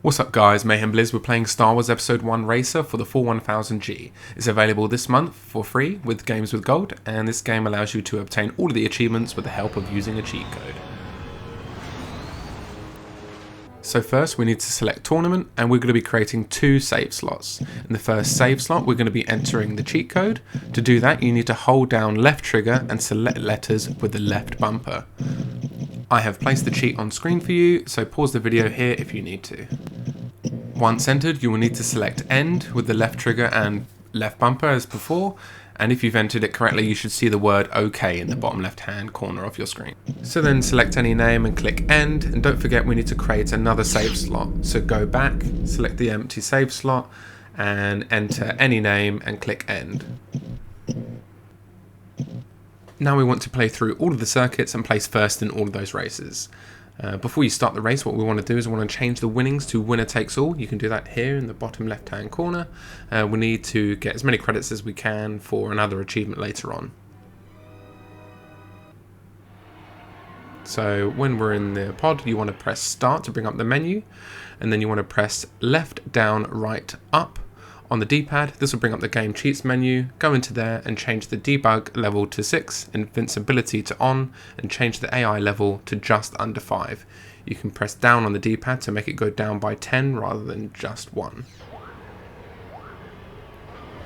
What's up guys, Mayhem Blizz. We're playing Star Wars Episode 1 Racer for the full 1000G. It's available this month for free with Games with Gold, and this game allows you to obtain all of the achievements with the help of using a cheat code. So first we need to select Tournament, and we're going to be creating 2 save slots. In the first save slot we're going to be entering the cheat code. To do that you need to hold down left trigger and select letters with the left bumper. I have placed the cheat on screen for you, so pause the video here if you need to. Once entered, you will need to select End with the left trigger and left bumper as before, and if you've entered it correctly you should see the word OK in the bottom left hand corner of your screen. So then select any name and click End, and don't forget we need to create another save slot. So go back, select the empty save slot and enter any name and click End. Now we want to play through all of the circuits and place first in all of those races. Before you start the race, what we want to do is we want to change the winnings to winner takes all. You can do that here in the bottom left hand corner. We need to get as many credits as we can for another achievement later on. So when we're in the pod, you want to press start to bring up the menu, and then you want to press left, down, right, up on the D-pad. This will bring up the game cheats menu. Go into there and change the debug level to 6, invincibility to on, and change the AI level to just under 5. You can press down on the D-pad to make it go down by 10 rather than just 1.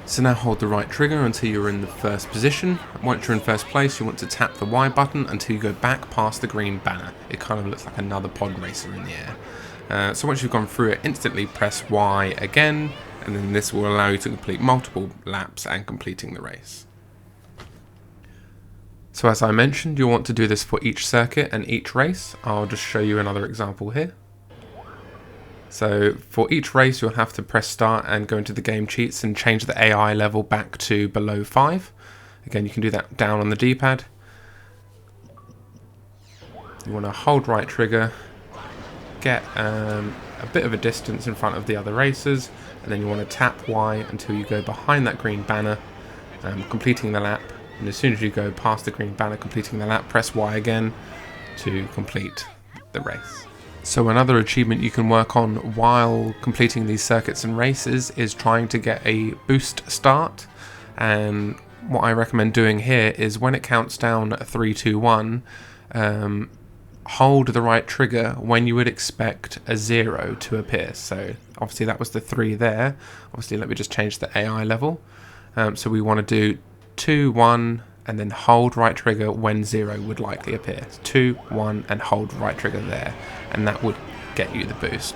So now hold the right trigger until you're in the first position. Once you're in first place you want to tap the Y button until you go back past the green banner. It kind of looks like another pod racer in the air. So once you've gone through it, instantly press Y again, and then this will allow you to complete multiple laps and completing the race. So as I mentioned, you'll want to do this for each circuit and each race. I'll just show you another example here. So for each race you'll have to press start and go into the game cheats and change the AI level back to below 5. Again, you can do that down on the D-pad. You want to hold right trigger, get a bit of a distance in front of the other racers, and then you want to tap Y until you go behind that green banner, completing the lap. And as soon as you go past the green banner completing the lap, press Y again to complete the race. So another achievement you can work on while completing these circuits and races is trying to get a boost start. And what I recommend doing here is when it counts down 3, 2, 1, hold the right trigger when you would expect a 0 to appear. So obviously that was the 3 there. Obviously let me just change the AI level. So we want to do 2, 1 and then hold right trigger when 0 would likely appear. 2, 1 and hold right trigger there, and that would get you the boost.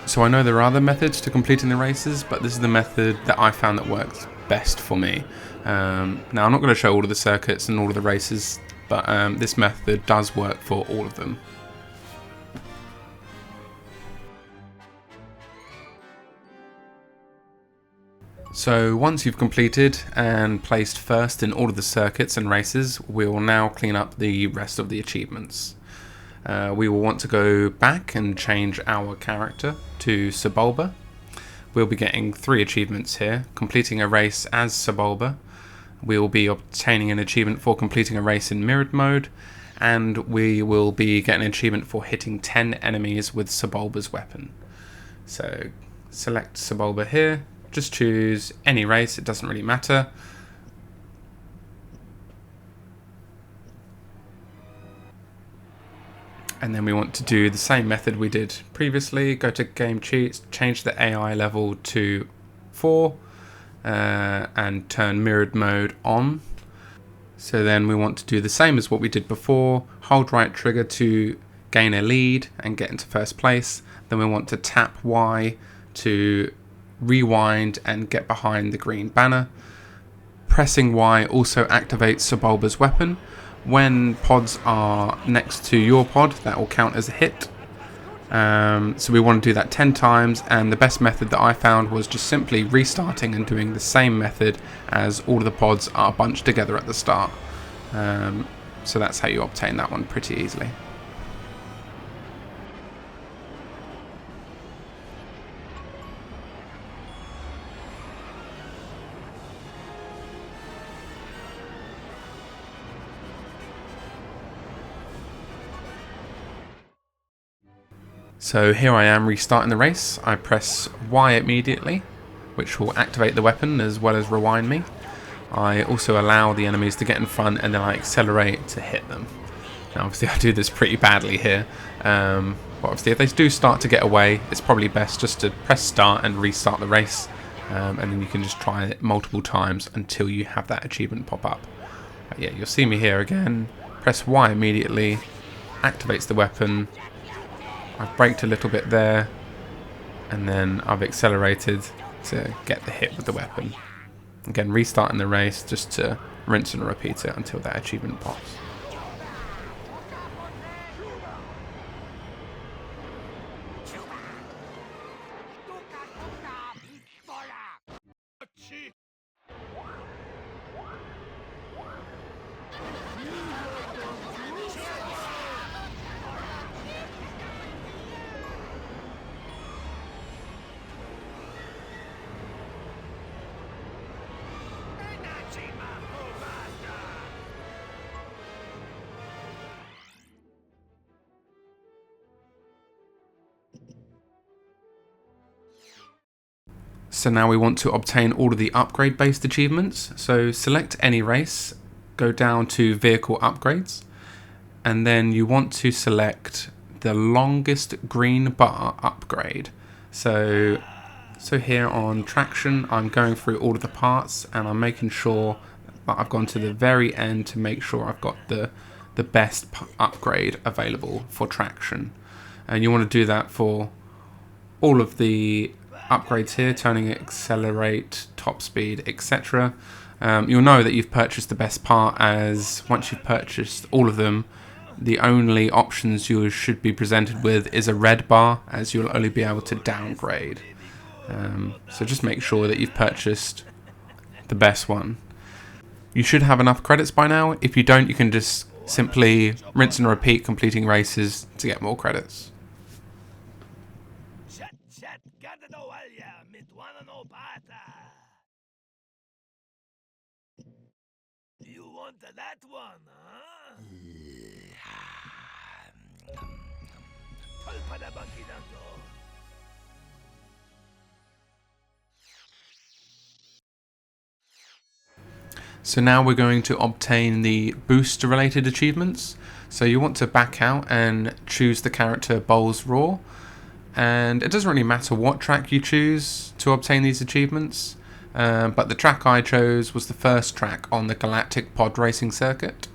So I know there are other methods to completing the races, but this is the method that I found that works best for me. Now I'm not going to show all of the circuits and all of the races, but this method does work for all of them. So once you've completed and placed first in all of the circuits and races, we will now clean up the rest of the achievements. We will want to go back and change our character to Sebulba. We'll be getting 3 achievements here: completing a race as Sebulba, we will be obtaining an achievement for completing a race in Mirrored Mode, and we will be getting an achievement for hitting 10 enemies with Sebulba's weapon. So select Sebulba here, just choose any race, it doesn't really matter. And then we want to do the same method we did previously. Go to game cheats, change the AI level to 4, and turn mirrored mode on. So then we want to do the same as what we did before. Hold right trigger to gain a lead and get into first place. Then we want to tap Y to rewind and get behind the green banner. Pressing Y also activates Sebulba's weapon. When pods are next to your pod, that will count as a hit. So we want to do that 10 times, and the best method that I found was just simply restarting and doing the same method as all of the pods are bunched together at the start. So that's how you obtain that one pretty easily. So here I am restarting the race. I press Y immediately, which will activate the weapon as well as rewind me. I also allow the enemies to get in front and then I accelerate to hit them. Now obviously I do this pretty badly here, but obviously if they do start to get away, it's probably best just to press start and restart the race, and then you can just try it multiple times until you have that achievement pop up. But yeah, you'll see me here again, press Y immediately, activates the weapon, I've braked a little bit there, and then I've accelerated to get the hit with the weapon. Again, restarting the race just to rinse and repeat it until that achievement pops. So now we want to obtain all of the upgrade based achievements. So select any race, go down to vehicle upgrades, and then you want to select the longest green bar upgrade. So here on traction, I'm going through all of the parts and I'm making sure that I've gone to the very end to make sure I've got the best upgrade available for traction. And you want to do that for all of the upgrades here, turning, accelerate, top speed, etc. You'll know that you've purchased the best part, as once you've purchased all of them, the only options you should be presented with is a red bar, as you'll only be able to downgrade. So just make sure that you've purchased the best one. You should have enough credits by now. If you don't, you can just simply rinse and repeat completing races to get more credits. You want that one, huh? So now we're going to obtain the boost related achievements. So you want to back out and choose the character Bowls Raw. And it doesn't really matter what track you choose to obtain these achievements. But the track I chose was the first track on the Galactic Pod Racing circuit.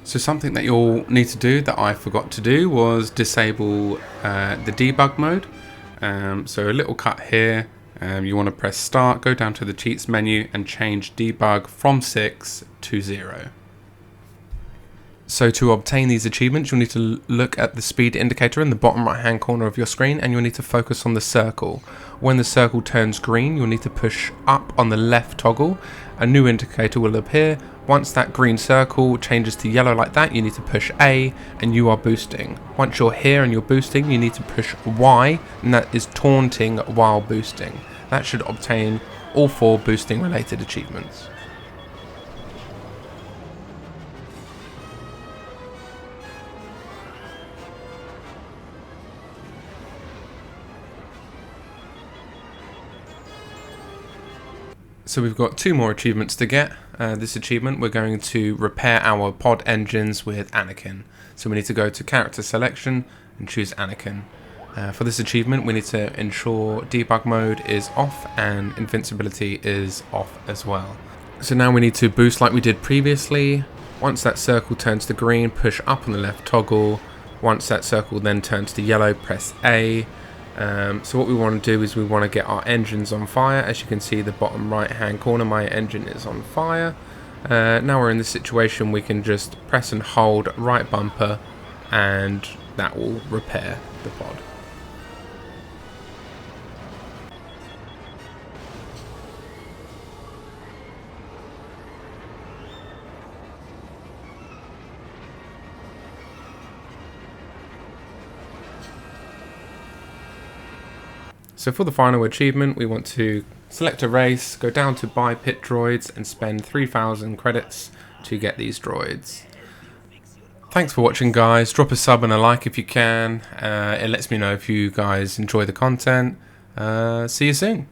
So something that you'll need to do that I forgot to do was disable the debug mode. So a little cut here, you want to press start, go down to the cheats menu and change debug from 6 to 0. So to obtain these achievements, you'll need to look at the speed indicator in the bottom right hand corner of your screen, and you'll need to focus on the circle. When the circle turns green, you'll need to push up on the left toggle. A new indicator will appear. Once that green circle changes to yellow like that, you need to push A and you are boosting. Once you're here and you're boosting, you need to push Y, and that is taunting while boosting. That should obtain all 4 boosting related achievements. So we've got 2 more achievements to get. This achievement, we're going to repair our pod engines with Anakin. So we need to go to character selection and choose Anakin. For this achievement, we need to ensure debug mode is off and invincibility is off as well. So now we need to boost like we did previously. Once that circle turns to green, push up on the left toggle. Once that circle then turns to yellow, press A. So what we want to do is we want to get our engines on fire. As you can see, the bottom right hand corner, my engine is on fire. Now we're in this situation, we can just press and hold right bumper and that will repair the pod. So for the final achievement, we want to select a race, go down to buy pit droids and spend 3,000 credits to get these droids. Thanks for watching, guys. Drop a sub and a like if you can. It lets me know if you guys enjoy the content. See you soon.